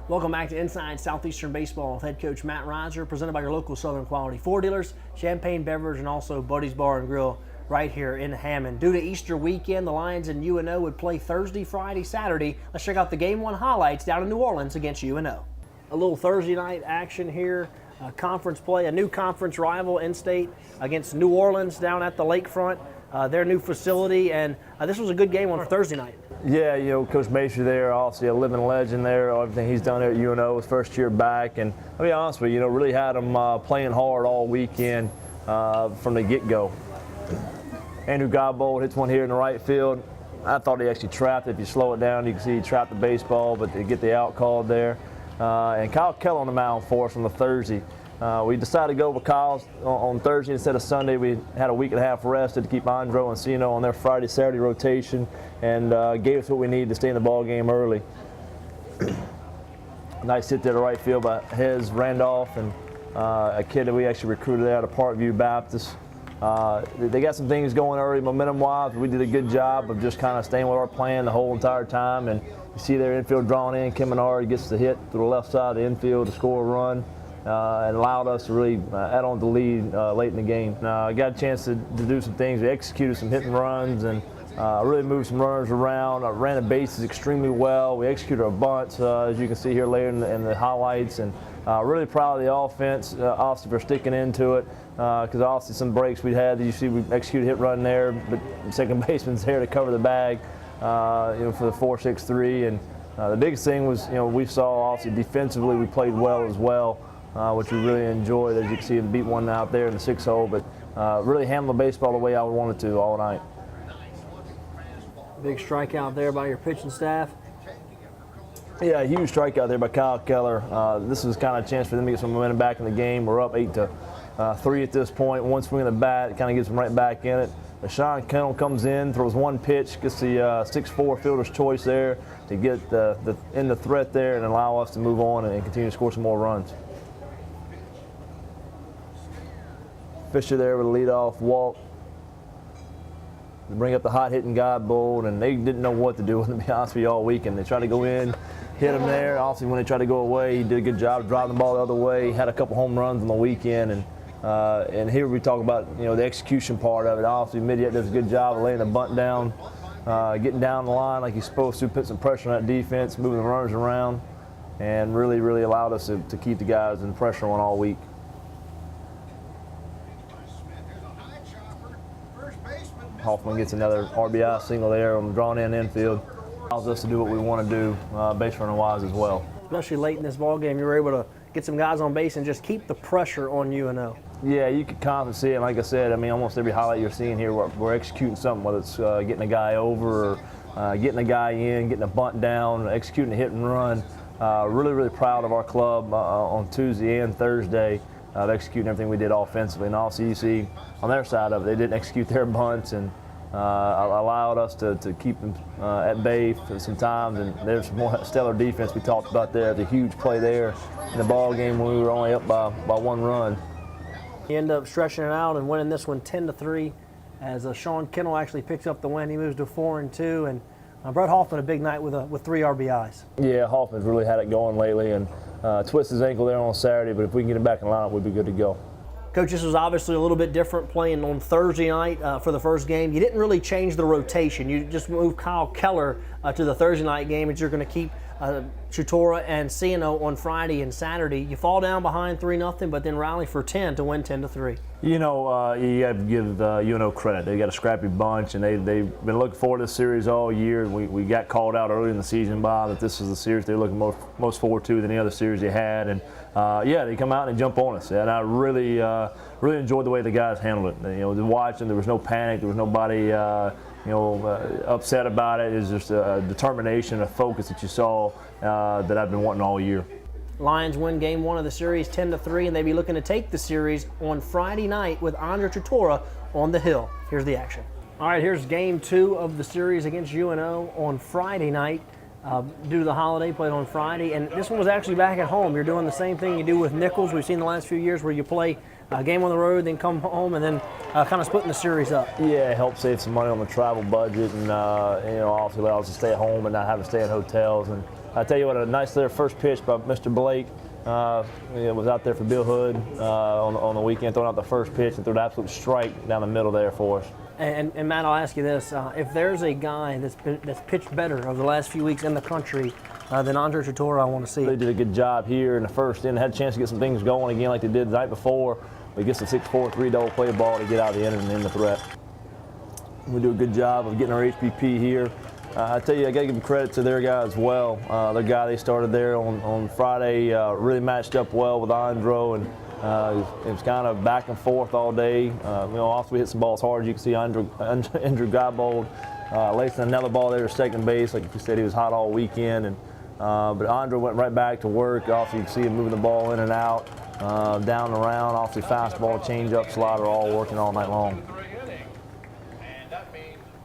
Welcome back to Inside Southeastern Baseball with head coach Matt Reiser, presented by your local Southern Quality Ford dealers, Champagne Beverage, and also Buddy's Bar and Grill right here in Hammond. Due to Easter weekend, the Lions and UNO would play Thursday, Friday, Saturday. Let's check out the Game 1 highlights down in New Orleans against UNO. A little Thursday night action here. Conference play, a new conference rival in-state against New Orleans down at the lakefront, their new facility, and this was a good game on Thursday night. Yeah, you know, Coach Macer there, obviously a living legend there, everything he's done there at UNO, his first year back, and I'll be honest with you, really had him playing hard all weekend from the get-go. Andrew Godbold hits one here in the right field. I thought he actually trapped it. If you slow it down, you can see he trapped the baseball, but they get the out called there. And Kyle Keller on the mound for us on the Thursday. We decided to go with Kyle on Thursday instead of Sunday. We had a week and a half rested to keep Andro and Sino on their Friday, Saturday rotation, and gave us what we needed to stay in the ball game early. Nice hit there to right field by Hez Randolph, and a kid that we actually recruited out of Parkview Baptist. They got some things going early momentum-wise. We did a good job of just kind of staying with our plan the whole entire time, and you see their infield drawn in. Kim Menard gets the hit through the left side of the infield to score a run. And allowed us to really add on the lead late in the game. I got a chance to do some things. We executed some hit and runs and really moved some runners around. Ran the bases extremely well. We executed a bunch, as you can see here later in the highlights. And really proud of the offense, obviously for sticking into it, because obviously some breaks we had. You see we executed a hit run there, but the second baseman's there to cover the bag, for the 4-6-3. And the biggest thing was, we saw obviously defensively we played well as well. Which we really enjoyed. As you can see, beat one out there in the 6-hole, but really handled the baseball the way I wanted to all night. Big strikeout there by your pitching staff. Yeah, a huge strikeout there by Kyle Keller. This was kind of a chance for them to get some momentum back in the game. We're up 8-3 at this point. One swing of the bat kind of gets them right back in it. Sean Kennel comes in, throws one pitch, gets the 6-4 fielder's choice there to get in the threat there and allow us to move on and continue to score some more runs. Fisher there with a leadoff walk. They bring up the hot-hitting Godbold, and they didn't know what to do with him, to be honest with you, all weekend. They tried to go in, hit him there. Obviously, when they tried to go away, he did a good job of driving the ball the other way. He had a couple home runs on the weekend, and here we talk about the execution part of it. Obviously, Midyat does a good job of laying the bunt down, getting down the line like he's supposed to, put some pressure on that defense, moving the runners around, and really, really allowed us to keep the guys in pressure on all week. Hoffman gets another RBI single there on the drawn-in infield. Allows us to do what we want to do, base runner-wise as well. Especially late in this ball game, you were able to get some guys on base and just keep the pressure on UNO. Yeah, you could constantly see it. Like I said, almost every highlight you're seeing here, we're executing something, whether it's getting a guy over or getting a guy in, getting a bunt down, executing a hit and run. Really, really proud of our club on Tuesday and Thursday. Executing everything we did offensively, and also you see on their side of it, they didn't execute their bunts and allowed us to keep them at bay for some times. And there's more stellar defense we talked about there. The huge play there in the ball game when we were only up by one run. You end up stretching it out and winning this one 10-3, as Sean Kennel actually picks up the win. He moves to 4-2, and Brett Hoffman a big night with 3 RBIs. Yeah, Hoffman's really had it going lately, and twisted his ankle there on Saturday, but if we can get him back in the lineup, we'd be good to go. Coach, this was obviously a little bit different playing on Thursday night for the first game. You didn't really change the rotation. You just moved Kyle Keller to the Thursday night game, and you're going to keep Chutora and Sino on Friday and Saturday. You fall down behind 3-0, but then rally for 10 to win 10-3. You got to give UNO credit. They got a scrappy bunch, and they've been looking forward to this series all year. We got called out early in the season by that this was the series they were looking most forward to than the other series they had. And they come out and jump on us, and I really enjoyed the way the guys handled it. Watching, there was no panic, there was nobody upset about it. It was just a determination, a focus that you saw that I've been wanting all year. Lions win game 1 of the series 10-3, and they'll be looking to take the series on Friday night with Andre Chutora on the hill. Here's the action. All right, here's game 2 of the series against UNO on Friday night. Due to the holiday, played on Friday, and this one was actually back at home. You're doing the same thing you do with Nichols. We've seen the last few years where you play a game on the road, then come home, and then kind of splitting the series up. Yeah, it helps save some money on the travel budget, and also allows us to stay at home and not have to stay in hotels. And I tell you what, a nice little first pitch by Mr. Blake. Was out there for Bill Hood on the weekend, throwing out the first pitch and threw an absolute strike down the middle there for us. And Matt, I'll ask you this: if there's a guy that's pitched better over the last few weeks in the country than Andre Tutora, I want to see. They did a good job here in the first inning. Had a chance to get some things going again like they did the night before. But gets a 6-4 3-double play ball to get out of the inning and end the threat. We do a good job of getting our HPP here. I tell you, I got to give them credit to their guy as well. Their guy they started there on Friday really matched up well with Andro, and it was kind of back and forth all day. Also we hit some balls hard. You can see Andrew Guybold lacing another ball there to second base. Like you said, he was hot all weekend, and but Andrew went right back to work. Also, you can see him moving the ball in and out, down and around. Obviously, fastball, changeup, slider, all working all night long.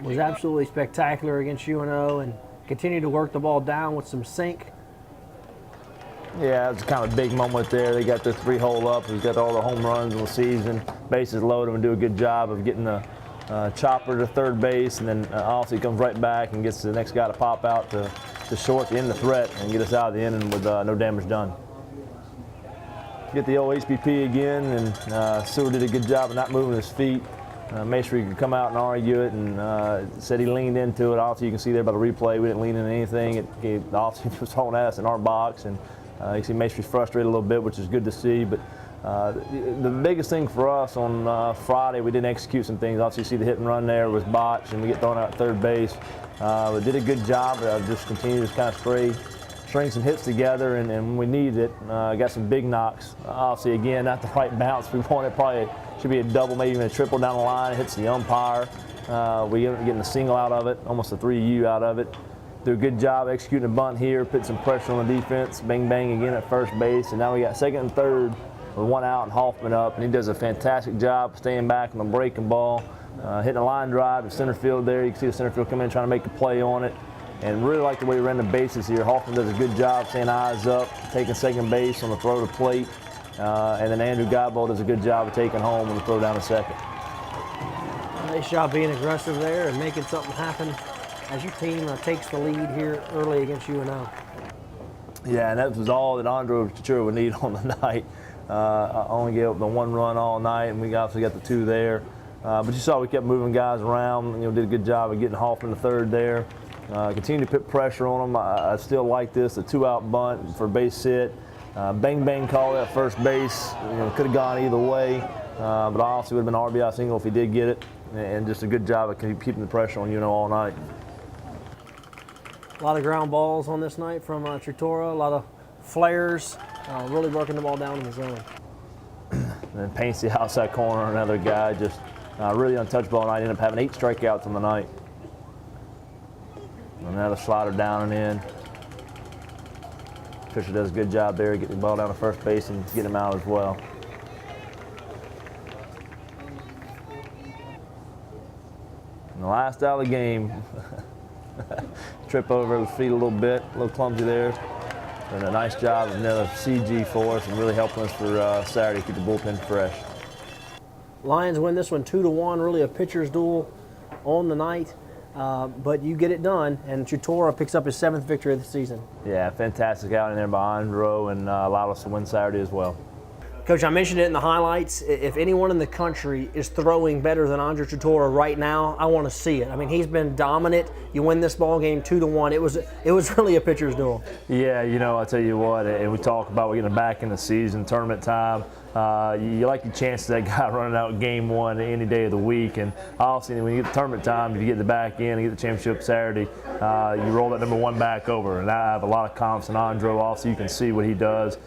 Was absolutely spectacular against UNO and continued to work the ball down with some sink. Yeah, it was kind of a big moment there. They got their 3-hole up. He's got all the home runs in the season. Bases loaded and do a good job of getting the chopper to third base, and then obviously comes right back and gets the next guy to pop out to short to end the threat and get us out of the inning with no damage done. Get the old HPP again, and Seward did a good job of not moving his feet. Made sure he could come out and argue it, and said he leaned into it. Obviously, you can see there by the replay, we didn't lean into anything. It obviously was throwing at us in our box, and you can see Maestri frustrated a little bit, which is good to see. But the biggest thing for us on Friday, we didn't execute some things. Obviously, you see the hit and run there was botched, and we get thrown out at third base. We did a good job of just continuing to kind of string some hits together, and when we needed it, got some big knocks. Obviously, again, not the right bounce we wanted. Probably should be a double, maybe even a triple down the line. It hits the umpire. We ended up getting a single out of it, almost a 3U out of it. Do a good job executing a bunt here, put some pressure on the defense. Bang, bang again at first base, and now we got second and third with one out and Hoffman up, and he does a fantastic job staying back on the breaking ball, hitting a line drive to center field there. You can see the center field come in trying to make a play on it. And really like the way he ran the bases here. Hoffman does a good job staying eyes up, taking second base on the throw to plate. And then Andrew Guybold does a good job of taking home on the throw down to second. Nice job being aggressive there and making something happen as your team takes the lead here early against UNO. Yeah, and that was all that Andre Tutura would need on the night. I only gave up the 1 run all night, and we obviously got the 2 there. But you saw we kept moving guys around. Did a good job of getting Hoffman to third there. Continue to put pressure on them. I still like this, a 2-out bunt for base hit. Bang, bang call at first base. Could have gone either way, but obviously would have been an RBI single if he did get it. And just a good job of keeping the pressure on UNO all night. A lot of ground balls on this night from Tutora, a lot of flares, really working the ball down in the zone. And then paints the outside corner, another guy just really untouchable all night. Ended up having 8 strikeouts on the night. Another slider down and in. Fisher does a good job there, getting the ball down to first base and get him out as well. And the last out of the game, trip over his feet a little bit, a little clumsy there. And a nice job of another CG for us and really helping us for Saturday to keep the bullpen fresh. Lions win this one 2-1, really a pitcher's duel on the night. But you get it done, and Tutora picks up his 7th victory of the season. Yeah, fantastic outing there by Andro, and allowed us to win Saturday as well. Coach, I mentioned it in the highlights. If anyone in the country is throwing better than Andre Tutora right now, I want to see it. I mean, he's been dominant. You win this ball game 2-1. It was really a pitcher's duel. Yeah, I'll tell you what, and we talk about we're getting back in the season, tournament time. You like the chances of that guy running out game 1 any day of the week, and obviously when you get the tournament time, if you get the back in and get the championship Saturday, you roll that number 1 back over, and I have a lot of confidence in Andro. Also, you can see what he does.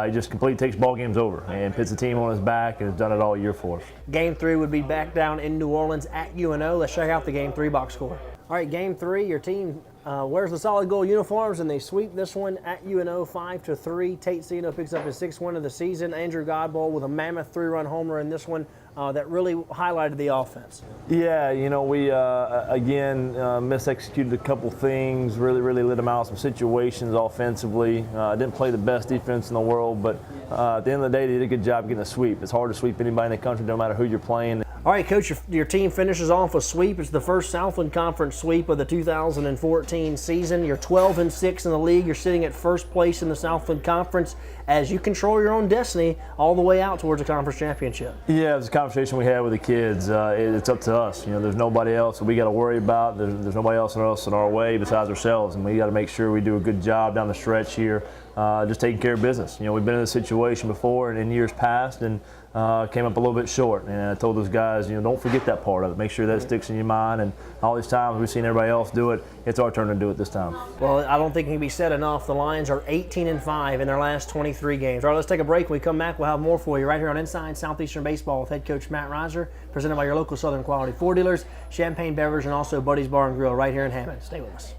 He just completely takes ball games over and puts the team on his back, and has done it all year for us. Game 3 would be back down in New Orleans at UNO. Let's check out the Game 3 box score. All right, Game 3, your team wears the solid gold uniforms, and they sweep this one at UNO 5-3. Tate Sino picks up his 6th win of the season. Andrew Godbold with a mammoth 3-run homer in this one that really highlighted the offense. Yeah, we again misexecuted a couple things, really lit them out some situations offensively. Didn't play the best defense in the world, but at the end of the day, they did a good job getting a sweep. It's hard to sweep anybody in the country, no matter who you're playing. All right, Coach, your team finishes off a sweep. It's the first Southland Conference sweep of the 2014 season. You're 12-6 in the league. You're sitting at first place in the Southland Conference as you control your own destiny all the way out towards a conference championship. Yeah, it was a conversation we had with the kids. It's up to us. You know, there's nobody else that we got to worry about. There's nobody else in our way besides ourselves, and we got to make sure we do a good job down the stretch here, just taking care of business. You know, we've been in this situation before and in years past, and came up a little bit short. And I told those guys, you know, don't forget that part of it. Make sure that sticks in your mind. And all these times we've seen everybody else do it, it's our turn to do it this time. Well, I don't think it can be said enough. The Lions are 18-5 in their last 23 games. All right, let's take a break. When we come back, we'll have more for you right here on Inside Southeastern Baseball with head coach Matt Reiser, presented by your local Southern Quality Ford dealers, Champagne Beverage, and also Buddy's Bar and Grill right here in Hammond. Stay with us.